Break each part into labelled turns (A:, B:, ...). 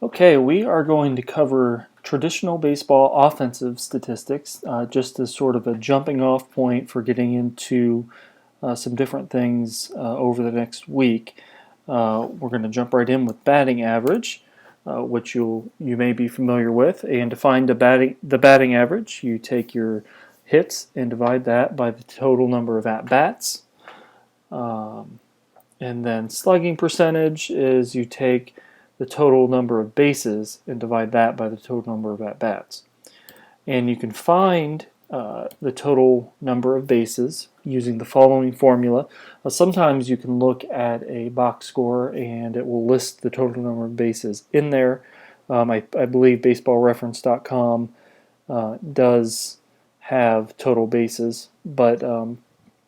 A: Okay, we are going to cover traditional baseball offensive statistics, just as sort of a jumping off point for getting into some different things over the next week. We're going to jump right in with batting average, which you may be familiar with. And to find the batting average, you take your hits and divide that by the total number of at bats. And then slugging percentage is you take the total number of bases and divide that by the total number of at-bats. And you can find the total number of bases using the following formula. Sometimes you can look at a box score and it will list the total number of bases in there. I believe baseballreference.com does have total bases, but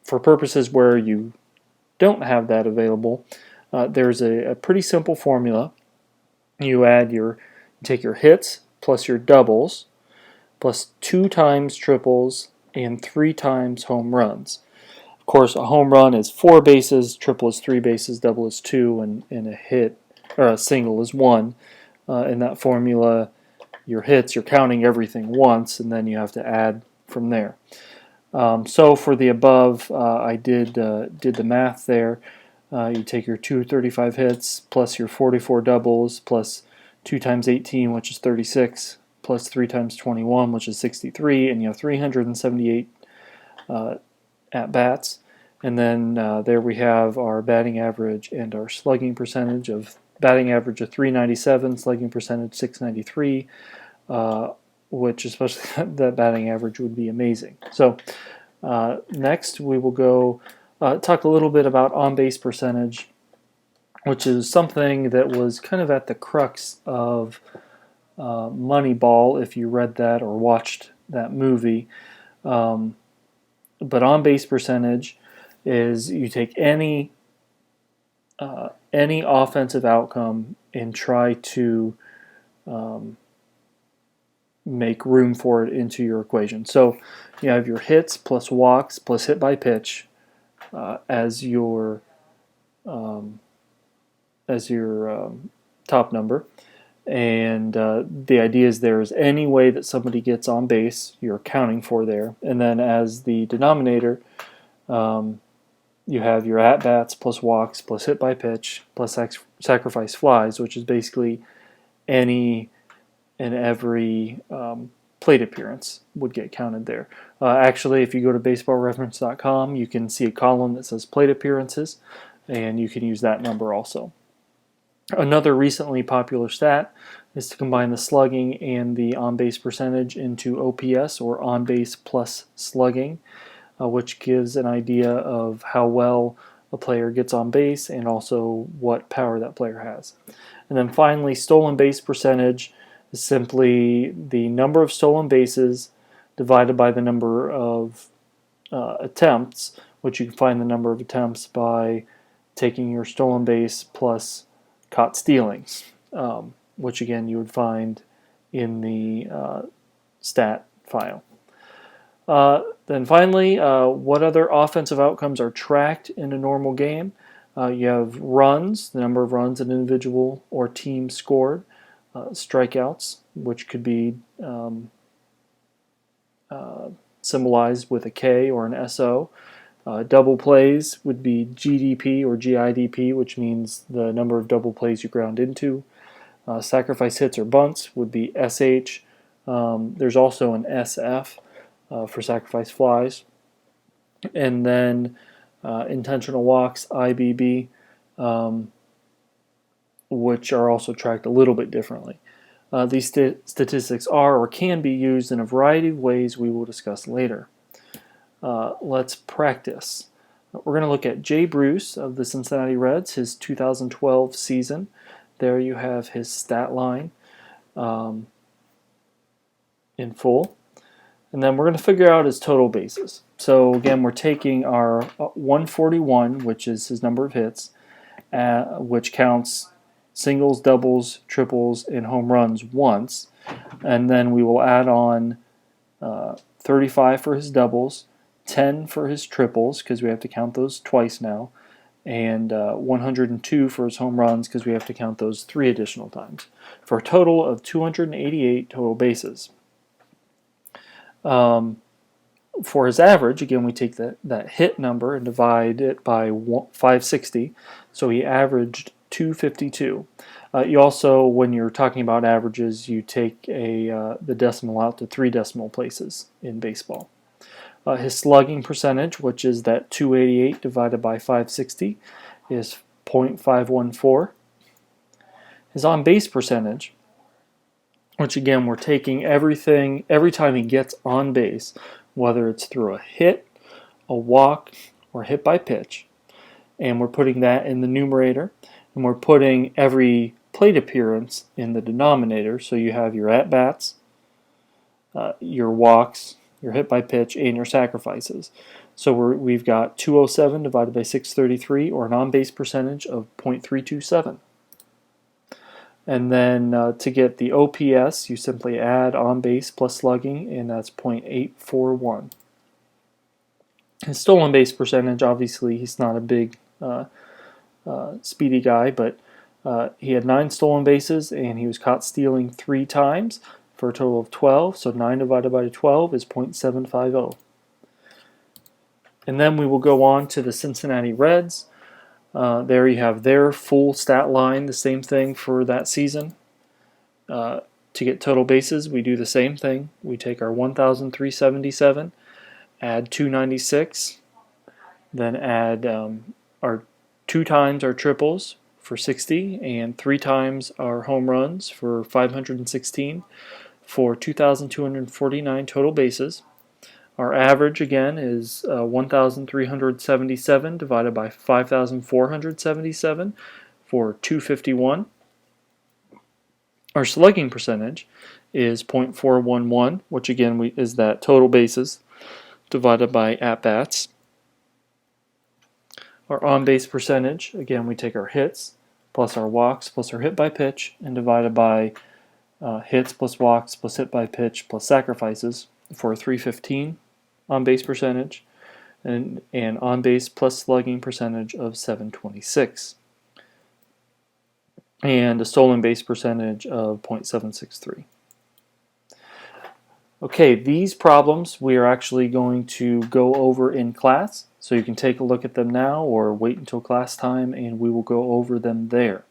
A: for purposes where you don't have that available, there's a pretty simple formula. You take your hits plus your doubles plus 2 times triples and 3 times home runs. Of course, a home run is 4 bases, triple is 3 bases, double is 2, and a hit or a single is 1. In that formula, your hits, you're counting everything once, and then you have to add from there. So for the above, I did the math there. You take your 235 hits plus your 44 doubles plus 2 times 18, which is 36, plus 3 times 21, which is 63, and you have 378 at-bats. And then there we have our batting average and our slugging percentage of batting average of 397, slugging percentage 693, which especially that batting average would be amazing. So next we will go talk a little bit about on-base percentage, which is something that was kind of at the crux of Moneyball, if you read that or watched that movie. But on-base percentage is you take any offensive outcome and try to make room for it into your equation. So you have your hits plus walks plus hit by pitch as your top number, and the idea is there is any way that somebody gets on base, you're accounting for there, and then as the denominator, you have your at bats plus walks plus hit by pitch plus sacrifice flies, which is basically any and every plate appearance would get counted there. Actually, if you go to baseballreference.com, you can see a column that says plate appearances, and you can use that number also. Another recently popular stat is to combine the slugging and the on-base percentage into OPS, or on-base plus slugging, which gives an idea of how well a player gets on base and also what power that player has. And then finally, stolen base percentage is simply the number of stolen bases divided by the number of attempts, which you can find the number of attempts by taking your stolen base plus caught stealings, which again you would find in the stat file. Then finally, what other offensive outcomes are tracked in a normal game? You have runs, the number of runs an individual or team scored, strikeouts, which could be symbolized with a K or an SO. Double plays would be GDP or GIDP, which means the number of double plays you ground into. Sacrifice hits or bunts would be SH. There's also an SF for sacrifice flies. And then intentional walks, IBB, which are also tracked a little bit differently. These statistics are or can be used in a variety of ways we will discuss later. Let's practice. We're going to look at Jay Bruce of the Cincinnati Reds, his 2012 season. There you have his stat line in full. And then we're going to figure out his total bases. So again, we're taking our 141, which is his number of hits, which counts singles, doubles, triples, and home runs once. And then we will add on 35 for his doubles, 10 for his triples, because we have to count those twice now, and 102 for his home runs because we have to count those 3 additional times, for a total of 288 total bases. For his average, again, we take that hit number and divide it by 560, so he averaged 252. You also, when you're talking about averages, you take the decimal out to 3 decimal places in baseball. His slugging percentage, which is that 288 divided by 560, is .514. His on-base percentage, which again, we're taking everything, every time he gets on base, whether it's through a hit, a walk, or hit by pitch, and we're putting that in the numerator, and we're putting every plate appearance in the denominator, so you have your at-bats, your walks, your hit by pitch, and your sacrifices. So we've got 207 divided by 633, or an on-base percentage of .327. And then to get the OPS, you simply add on base plus slugging, and that's .841. His stolen base percentage, obviously, he's not a big speedy guy, but he had 9 stolen bases, and he was caught stealing 3 times for a total of 12. So 9 divided by 12 is .750. And then we will go on to the Cincinnati Reds. There you have their full stat line, the same thing for that season. To get total bases, we do the same thing. We take our 1,377, add 296, then add our 2 times our triples for 60, and 3 times our home runs for 516, for 2,249 total bases. Our average, again, is 1,377 divided by 5,477 for 251. Our slugging percentage is .411, which again is that total bases divided by at-bats. Our on-base percentage, again, we take our hits plus our walks plus our hit by pitch and divided by hits plus walks plus hit by pitch plus sacrifices for 315. On-base percentage, and on-base plus slugging percentage of 726, and a stolen base percentage of .763. Okay, these problems we are actually going to go over in class, so you can take a look at them now or wait until class time and we will go over them there.